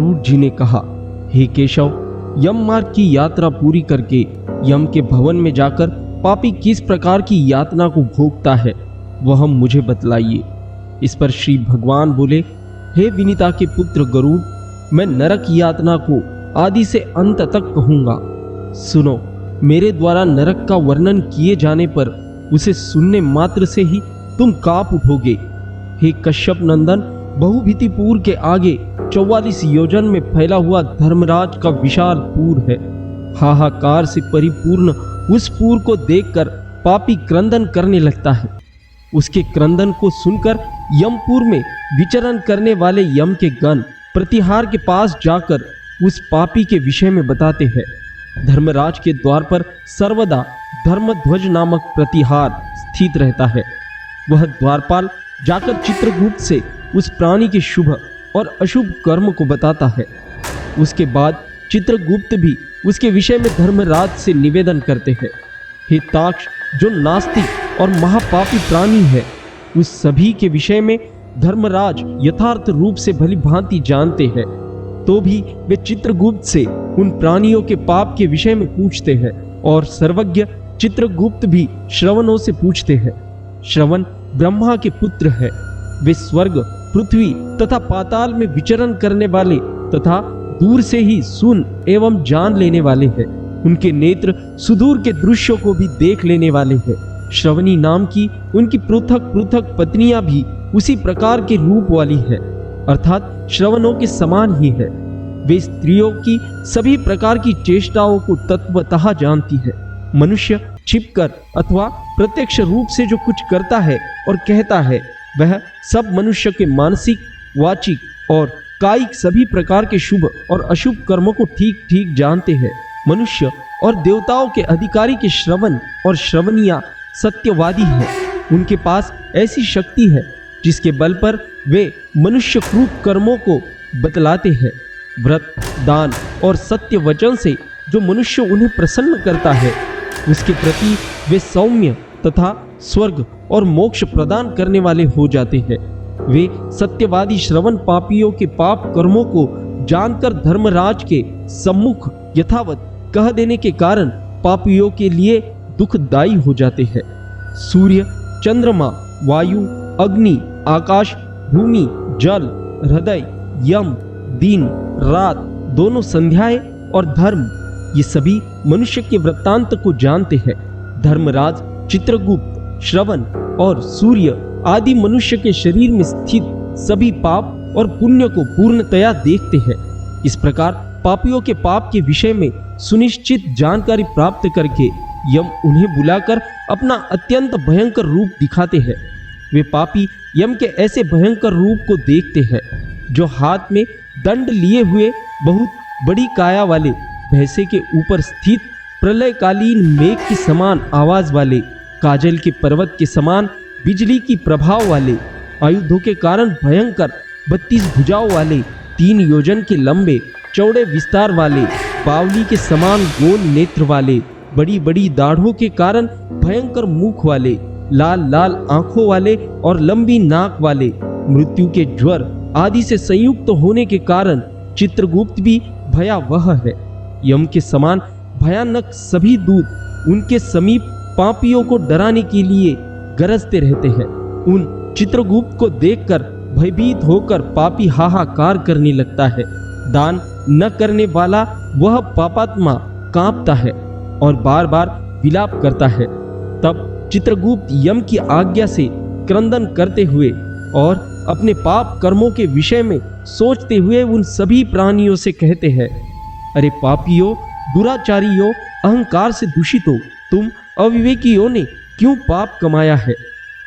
गरुड़ जी ने कहा, हे केशव, यम मार्ग की यात्रा पूरी करके यम के भवन में जाकर पापी किस प्रकार की यातना को भोगता है वह मुझे बतलाइए। इस पर श्री भगवान बोले, हे विनीता के पुत्र गरुड़, मैं नरक यातना को आदि से अंत तक कहूंगा। सुनो, मेरे द्वारा नरक का वर्णन किए जाने पर उसे सुनने मात्र से ही तुम कांप उठोगे। हे कश्यप नंदन, बहुभीतिपुर के आगे 44 योजन में फैला हुआ धर्मराज का विशाल पूर है। हाहाकार से परिपूर्ण उस पूर को देखकर पापी क्रंदन करने लगता है। उसके क्रंदन को सुनकर यमपुर में विचरण करने वाले यम के गण प्रतिहार के पास जाकर उस पापी के विषय में बताते हैं। धर्मराज के द्वार पर सर्वदा धर्मध्वज नामक प्रतिहार स्थित रहता है। वह द्वारपाल जाकर चित्रगुप्त से उस प्राणी के शुभ और अशुभ कर्म को बताता है। उसके बाद चित्रगुप्त भी उसके विषय में धर्मराज से निवेदन करते हैं। हे ताक्ष, जो नास्तिक और महापापी प्राणी है, उस सभी के विषय में धर्मराज यथार्थ रूप से भली भांति जानते हैं, तो भी वे चित्रगुप्त से उन प्राणियों के पाप के विषय में पूछते हैं। और सर्वज्ञ चित्रगुप्त भी श्रवणों से पूछते हैं। श्रवण ब्रह्मा के पुत्र है। वे स्वर्ग, पृथ्वी तथा पाताल में विचरण करने वाले तथा दूर से ही सुन एवं जान लेने वाले हैं। उनके नेत्र सुदूर के दृश्यों को भी देख लेने वाले हैं। श्रवणी नाम की उनकी पृथक पृथक पत्नियां भी उसी प्रकार के रूप वाली है, अर्थात श्रवणों के समान ही है। वे स्त्रियों की सभी प्रकार की चेष्टाओं को तत्वतः जानती है। मनुष्य छिपकर अथवा प्रत्यक्ष रूप से जो कुछ करता है और कहता है, वह सब मनुष्य के मानसिक, वाचिक और कायिक सभी प्रकार के शुभ और अशुभ कर्मों को ठीक ठीक जानते हैं। मनुष्य और देवताओं के अधिकारी के श्रवण और श्रवणिया सत्यवादी हैं। उनके पास ऐसी शक्ति है जिसके बल पर वे मनुष्य क्रूप कर्मों को बतलाते हैं। व्रत, दान और सत्य वचन से जो मनुष्य उन्हें प्रसन्न करता है, उसके प्रति वे सौम्य तथा स्वर्ग और मोक्ष प्रदान करने वाले हो जाते हैं। वे सत्यवादी श्रवण पापियों के पाप कर्मों को जानकर धर्मराज के सम्मुख यथावत कह देने के कारण पापियों के लिए दुखदायी हो जाते हैं। सूर्य, चंद्रमा, वायु, अग्नि, आकाश, भूमि, जल, हृदय, यम, दिन, रात, दोनों संध्याएं और धर्म, ये सभी मनुष्य के वृत्तांत को जानते हैं। धर्मराज, चित्रगुप्त, श्रवण और सूर्य आदि मनुष्य के शरीर में स्थित सभी पाप और पुण्य को पूर्णतया देखते हैं। इस प्रकार पापियों के पाप के विषय में सुनिश्चित जानकारी प्राप्त करके यम उन्हें बुलाकर अपना अत्यंत भयंकर रूप दिखाते हैं। वे पापी यम के ऐसे भयंकर रूप को देखते हैं, जो हाथ में दंड लिए हुए बहुत बड़ी काया वाले, भैंसे के ऊपर स्थित प्रलयकालीन मेघ की समान आवाज वाले, काजल के पर्वत के समान बिजली की प्रभाव वाले, आयुधों के कारण भयंकर 32 भुजाओं वाले, 3 योजन के लंबे चौड़े विस्तार वाले, बावली के समान गोल नेत्र वाले, बड़ी बड़ी दाढ़ों के कारण भयंकर मुख वाले, लाल लाल आंखों वाले और लंबी नाक वाले, मृत्यु के ज्वर आदि से संयुक्त होने के कारण चित्रगुप्त भी भयावह है। यम के समान भयानक सभी दूत उनके समीप पापियों को डराने के लिए गरजते रहते हैं। उन चित्रगुप्त को देखकर भयभीत होकर पापी हाहाकार करने लगता है। दान न करने वाला वह पापात्मा कांपता है और बार बार विलाप करता है। तब चित्रगुप्त यम की आज्ञा से क्रंदन करते हुए और अपने पाप कर्मों के विषय में सोचते हुए उन सभी प्राणियों से कहते हैं, अरे पापियों, दुराचारियों, अहंकार से दूषित हो, तुम अविवेकियों ने क्यों पाप कमाया है?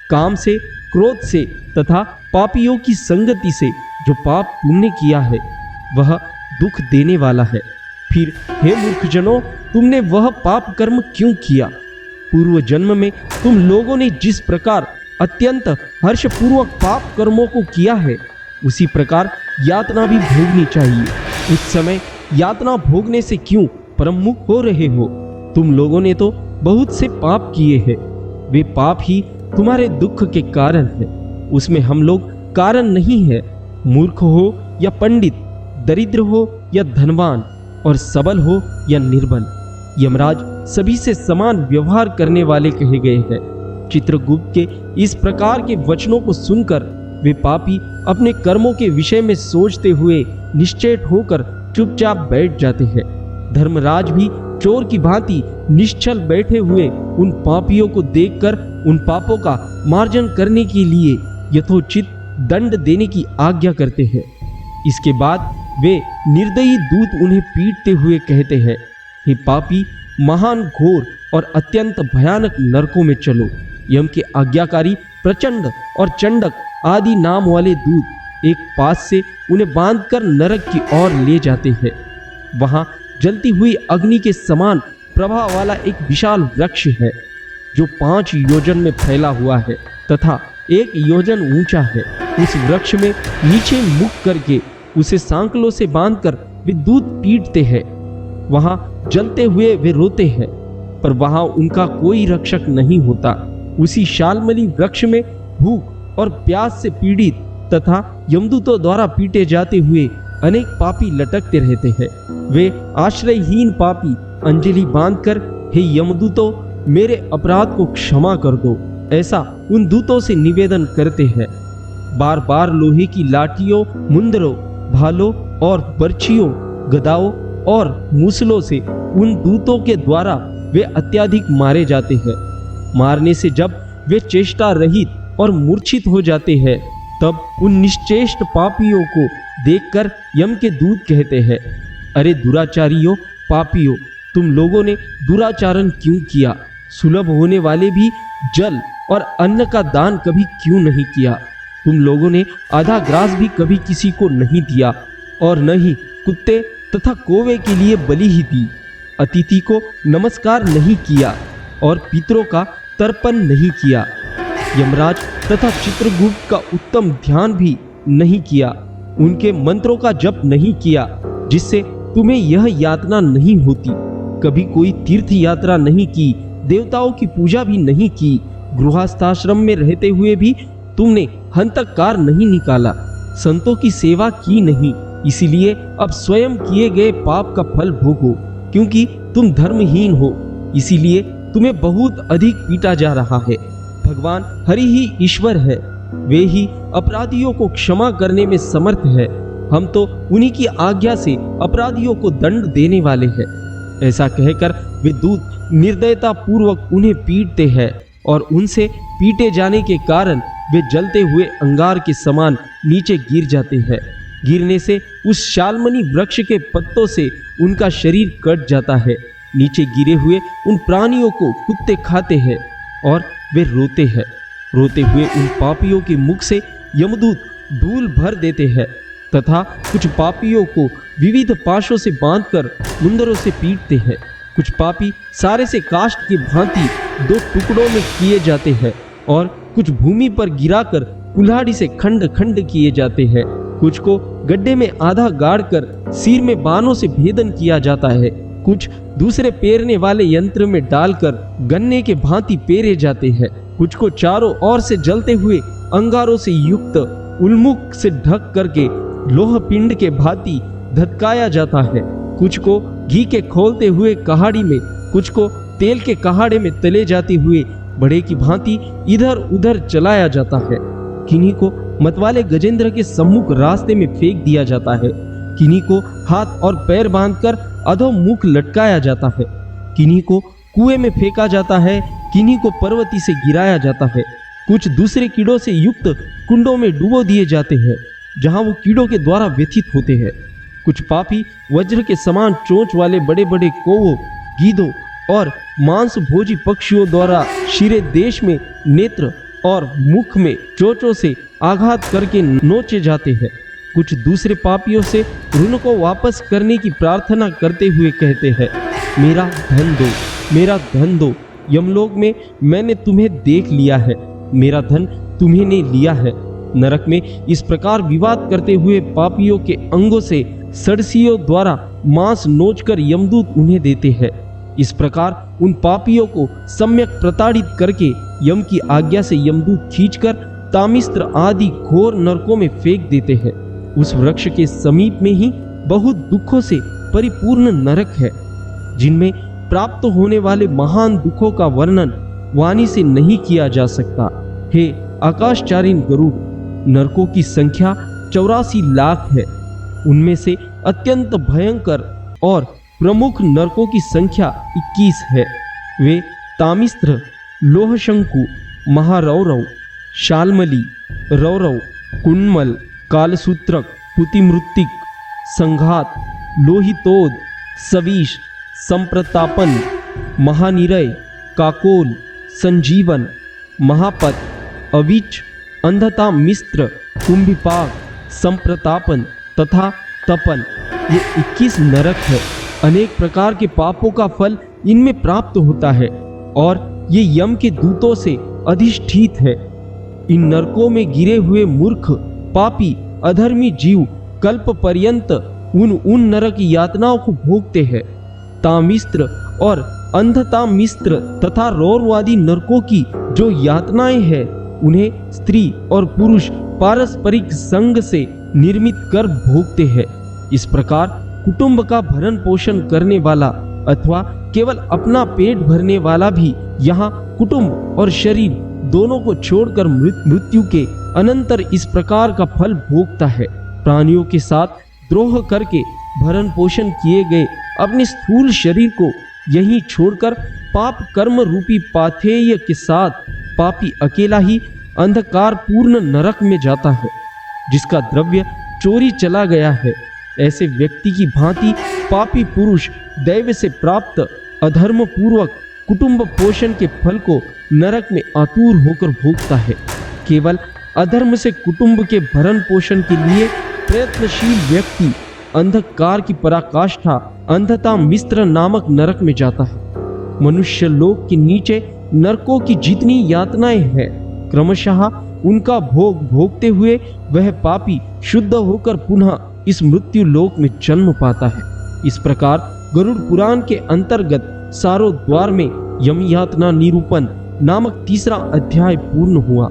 काम से, क्रोध से तथा पापियों की संगति से जो पाप तुमने किया है, वह दुख देने वाला है। फिर हे मूर्खजनों, तुमने वह पाप कर्म क्यों किया? पूर्व जन्म में तुम लोगों ने जिस प्रकार अत्यंत हर्षपूर्वक पाप कर्मों को किया है, उसी प्रकार यातना भी भोगनी चाहिए। उस समय यातना भोगने से क्यों परमुख हो रहे हो? तुम लोगों ने तो बहुत से पाप किए हैं। वे पाप ही तुम्हारे दुख के कारण है। उसमें हम लोग कारण नहीं है। मूर्ख हो या पंडित, दरिद्र हो या धनवान, और सबल हो या निर्बल, यमराज सभी से समान व्यवहार करने वाले कहे गए हैं। चित्रगुप्त के इस प्रकार के वचनों को सुनकर वे पापी अपने कर्मों के विषय में सोचते हुए निश्चेत होकर चुपचाप बैठ जाते हैं। धर्मराज भी चोर की भांति निश्चल बैठे हुए उन पापियों को देखकर उन पापों का मार्जन करने के लिए यथोचित दंड देने की आज्ञा करते हैं। इसके बाद वे निर्दयी दूत उन्हें पीटते हुए कहते हैं, हे पापी, महान घोर और अत्यंत भयानक नरकों में चलो। यम के आज्ञाकारी प्रचंड और चंडक आदि नाम वाले दूत एक पास से उन्हें बांधकर नरक की ओर ले जाते हैं। वहां जलती हुई अग्नि के समान प्रभा वाला एक विशाल वृक्ष है, जो 5 योजन में फैला हुआ है तथा 1 योजन ऊंचा है। उस वृक्ष में नीचे मुख करके उसे सांकलों से बांधकर वे दूत पीटते हैं। वहां जलते हुए वे रोते हैं, पर वहां उनका कोई रक्षक नहीं होता। उसी शालमली वृक्ष में भूख और प्यास से पीड़ित तथा यमदूतों द्वारा पीटे जाते हुए अनेक पापी लटकते रहते हैं। वे आश्रयहीन पापी अंजलि बांधकर, हे यमदूतों, मेरे अपराध को क्षमा कर दो, ऐसा उन दूतों से निवेदन करते हैं। बार बार लोहे की लाठियों, मुंदरों, भालों और बर्छियों, गदाओं और मूसलों से उन दूतों के द्वारा वे अत्यधिक मारे जाते हैं। मारने से जब वे चेष्टा रहित और मूर्छित हो जाते हैं, तब उन निश्चेष्ट पापियों को देखकर यम के दूत कहते हैं, अरे दुराचारियों, पापियों, तुम लोगों ने दुराचारण क्यों किया? सुलभ होने वाले भी जल और अन्न का दान कभी क्यों नहीं किया? तुम लोगों ने आधा ग्रास भी कभी किसी को नहीं दिया, और न ही कुत्ते तथा कौवे के लिए बलि ही दी। अतिथि को नमस्कार नहीं किया और पितरों का तर्पण नहीं किया। यमराज तथा चित्रगुप्त का उत्तम ध्यान भी नहीं किया। उनके मंत्रों का जप नहीं किया, जिससे तुम्हें यह यातना नहीं होती। कभी कोई तीर्थ यात्रा नहीं की, देवताओं की पूजा भी नहीं की। गृहस्थाश्रम में रहते हुए भी तुमने हंतककार नहीं निकाला, संतों की सेवा की नहीं। इसीलिए अब स्वयं किए गए पाप का फल भोगो, क्योंकि तुम धर्महीन हो। इसीलिए तुम्हें बहुत अधिक पीटा जा रहा है। भगवान हरि ही ईश्वर है, वे ही अपराधियों को क्षमा करने में समर्थ है। हम तो उन्हीं की आज्ञा से अपराधियों को दंड देने वाले हैं। ऐसा कहकर वे दूत निर्दयता पूर्वक उन्हें पीटते हैं, और उनसे पीटे जाने के कारण वे जलते हुए अंगार के समान नीचे गिर जाते हैं। गिरने से उस शालमनी वृक्ष के पत्तों से उनका शरीर कट जाता है। नीचे गिरे हुए उन प्राणियों को कुत्ते खाते हैं, और वे रोते हैं। रोते हुए उन पापियों के मुख से यमदूत धूल भर देते हैं, तथा कुछ पापियों को विविध पाशों से बांधकर मुंदरों से पीटते हैं। कुछ पापी सारे से काष्ठ की भांति 2 टुकड़ों में किए जाते हैं, और कुछ भूमि पर गिराकर कुल्हाड़ी से खंड खंड किए जाते हैं। कुछ को गड्ढे में आधा गाड़कर सिर में बाणों से भेदन किया जाता है। कुछ दूसरे पेरने वाले यंत्र में डालकर गन्ने के भांति पेरे जाते हैं। कुछ को चारों ओर से जलते हुए अंगारों से युक्त उल्मुख से ढक करके लोह पिंड के भांति धधकाया जाता है। कुछ को घी के खोलते हुए कहाड़ी में, कुछ को तेल के कहाड़े में तले जाते हुए बड़े की भांति इधर उधर चलाया जाता है। किन्हीं को मतवाले गजेंद्र के सम्मुख रास्ते में फेंक दिया जाता है। किन्हीं को हाथ और पैर बांधकर अधोमुख लटकाया जाता है। किन्हीं को कुएं में फेंका जाता है, किन्हीं को पर्वती से गिराया जाता है। कुछ दूसरे कीड़ों से युक्त कुंडों में डुबो दिए जाते हैं, जहां वो कीड़ों के द्वारा व्यथित होते हैं। कुछ पापी वज्र के समान चोंच वाले बड़े बड़े कौवों, गीदों और मांस भोजी पक्षियों द्वारा शिरे देश में नेत्र और मुख में चोंचों से आघात करके नोचे जाते हैं। कुछ दूसरे पापियों से ऋण को वापस करने की प्रार्थना करते हुए कहते हैं, मेरा धन दो, मेरा धन दो। यमलोक में मैंने तुम्हें देख लिया है, मेरा धन तुम्हें ने लिया है। नरक में इस प्रकार विवाद करते हुए पापियों के अंगों से सड़सियों द्वारा मांस नोचकर यमदूत उन्हें देते हैं। इस प्रकार उन पापियों को सम्यक प्रताड़ित करके यम की आज्ञा से यमदूत खींचकर तामिस्त्र आदि घोर नरकों में फेंक देते हैं। उस वृक्ष के समीप में ही बहुत दुखों से परिपूर्ण नरक है, जिनमें प्राप्त होने वाले महान दुखों का वर्णन वाणी से नहीं किया जा सकता। हे आकाशचारीन गरुड़, नरकों की संख्या 84 लाख है। उनमें से अत्यंत भयंकर और प्रमुख नरकों की संख्या 21 है। वे तामिस्त्र, लोहशंकु, महारौरव, शाल्मली, रौरव, कुंडमल, कालसूत्रक, पुतिमृत्तिक, संघात, लोहितोद, सवीश, संप्रतापन, महानिरय, काकोल, संजीवन, महापत, अविच, अंधता मिस्त्र, कुंभिपाक, संप्रतापन तथा तपन, ये 21 नरक है। अनेक प्रकार के पापों का फल इनमें प्राप्त होता है और ये यम के दूतों से अधिष्ठित है। इन नरकों में गिरे हुए मूर्ख, पापी, अधर्मी जीव कल्प पर्यंत उन नरक यातनाओं को भोगते हैं। तामिस्त्र और अंधता मिस्त्र तथा रौरवादी नरकों की जो यातनाएं हैं, उन्हें स्त्री और पुरुष पारस्परिक संग से निर्मित कर भोगते हैं। इस प्रकार कुटुंब का भरण पोषण करने वाला अथवा केवल अपना पेट भरने वाला भी यहाँ कुटुंब और शरीर दोनों को छोड़कर मृत्यु के अनंतर इस प्रकार का फल भोगता है। प्राणियों के साथ द्रोह करके भरण पोषण किए गए अपने स्थूल शरीर को यहीं छोड़कर पाप कर्म रूपी पाथेय के साथ पापी अकेला ही अंधकार पूर्ण नरक में जाता है, जिसका द्रव्य चोरी चला गया है। ऐसे व्यक्ति की भांति पापी पुरुष दैव से प्राप्त अधर्म पूर्वक कुटुंब पोषण के फल को नरक में आतुर होकर भोगता है। केवल अधर्म से कुटुंब के भरण पोषण के लिए प्रयत्नशील व्यक्ति अंधकार की पराकाष्ठा अंधता मिस्र नामक नरक में जाता है। मनुष्य लोक के नीचे नरकों की जितनी यातनाएं हैं, क्रमशः उनका भोग भोगते हुए वह पापी शुद्ध होकर पुनः इस मृत्यु लोक में जन्म पाता है। इस प्रकार गरुड़ पुराण के अंतर्गत सारों द्वार में यम यातना निरूपण नामक तीसरा अध्याय पूर्ण हुआ।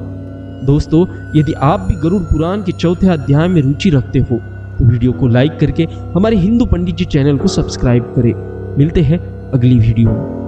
दोस्तों, यदि आप भी गरुड़ पुराण के चौथे अध्याय में रुचि रखते हो तो वीडियो को लाइक करके हमारे हिंदू पंडित जी चैनल को सब्सक्राइब करें। मिलते हैं अगली वीडियो में।